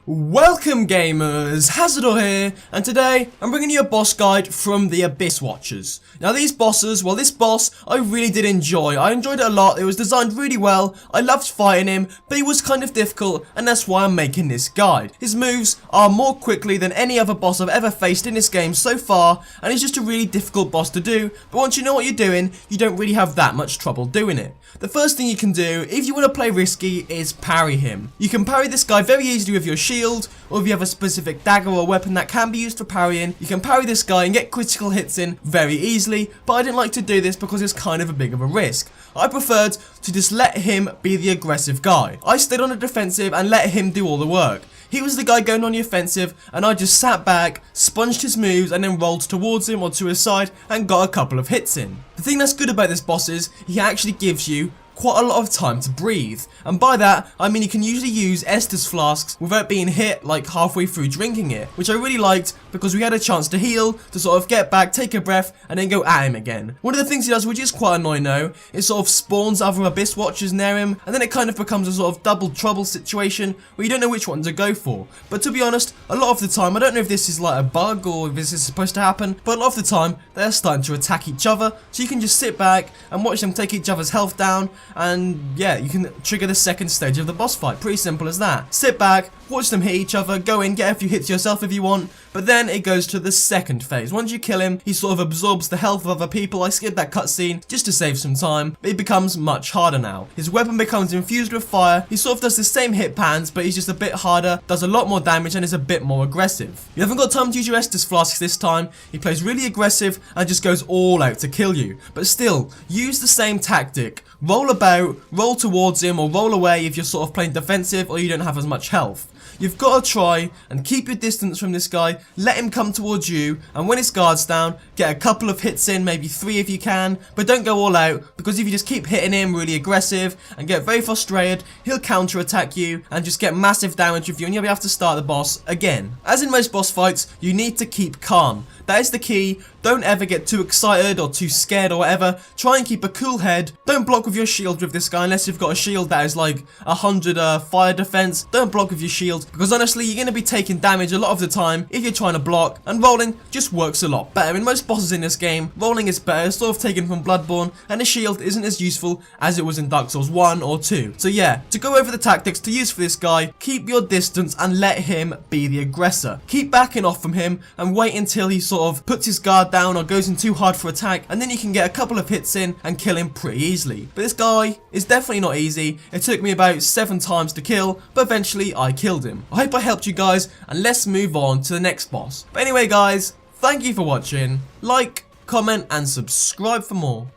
Welcome gamers, Hazardor here, and today I'm bringing you a boss guide from the Abyss Watchers. Now these bosses, well this boss I really did enjoy. I enjoyed it a lot, it was designed really well, I loved fighting him, but he was kind of difficult and that's why I'm making this guide. His moves are more quickly than any other boss I've ever faced in this game so far, and he's just a really difficult boss to do, but once you know what you're doing, you don't really have that much trouble doing it. The first thing you can do, if you want to play risky, is parry him. You can parry this guy very easily with your shield, or if you have a specific dagger or weapon that can be used for parrying, you can parry this guy and get critical hits in very easily, but I didn't like to do this because it's kind of a big of a risk. I preferred to just let him be the aggressive guy. I stayed on the defensive and let him do all the work. He was the guy going on the offensive and I just sat back, sponged his moves and then rolled towards him or to his side and got a couple of hits in. The thing that's good about this boss is he actually gives you quite a lot of time to breathe, and by that I mean you can usually use Estus flasks without being hit like halfway through drinking it, which I really liked because we had a chance to heal, to sort of get back, take a breath and then go at him again. One of the things he does, which is quite annoying though, is sort of spawns other Abyss Watchers near him, and then it kind of becomes a sort of double trouble situation where you don't know which one to go for. But to be honest, a lot of the time, I don't know if this is like a bug or if this is supposed to happen, but a lot of the time they're starting to attack each other, so you can just sit back and watch them take each other's health down, and yeah, you can trigger the second stage of the boss fight. Pretty simple as that. Sit back, watch them hit each other, go in, get a few hits yourself if you want, but then it goes to the second phase. Once you kill him, he sort of absorbs the health of other people. I skipped that cutscene just to save some time, but it becomes much harder now. His weapon becomes infused with fire. He sort of does the same hit patterns, but he's just a bit harder, does a lot more damage, and is a bit more aggressive. You haven't got time to use your Estus flasks this time. He plays really aggressive and just goes all out to kill you, but still, use the same tactic. Roll about, roll towards him, or roll away if you're sort of playing defensive or you don't have as much health. You've got to try and keep your distance from this guy, let him come towards you, and when his guard's down, get a couple of hits in, maybe 3 if you can, but don't go all out, because if you just keep hitting him really aggressive and get very frustrated, he'll counter attack you and just get massive damage with you and you'll have to start the boss again. As in most boss fights, you need to keep calm. That is the key. Don't ever get too excited or too scared or whatever. Try and keep a cool head. Don't block with your shield with this guy unless you've got a shield that is like 100 fire defense. Don't block with your shield because honestly you're going to be taking damage a lot of the time if you're trying to block, and rolling just works a lot better. In most bosses in this game, rolling is better, sort of taken from Bloodborne, and the shield isn't as useful as it was in Dark Souls 1 or 2. So yeah, to go over the tactics to use for this guy, keep your distance and let him be the aggressor. Keep backing off from him and wait until he sort of puts his guard down or goes in too hard for attack, and then you can get a couple of hits in and kill him pretty easily. But this guy is definitely not easy. It took me about 7 times to kill, but eventually I killed him. I hope I helped you guys, and let's move on to the next boss. But anyway guys, thank you for watching. Like, comment and subscribe for more.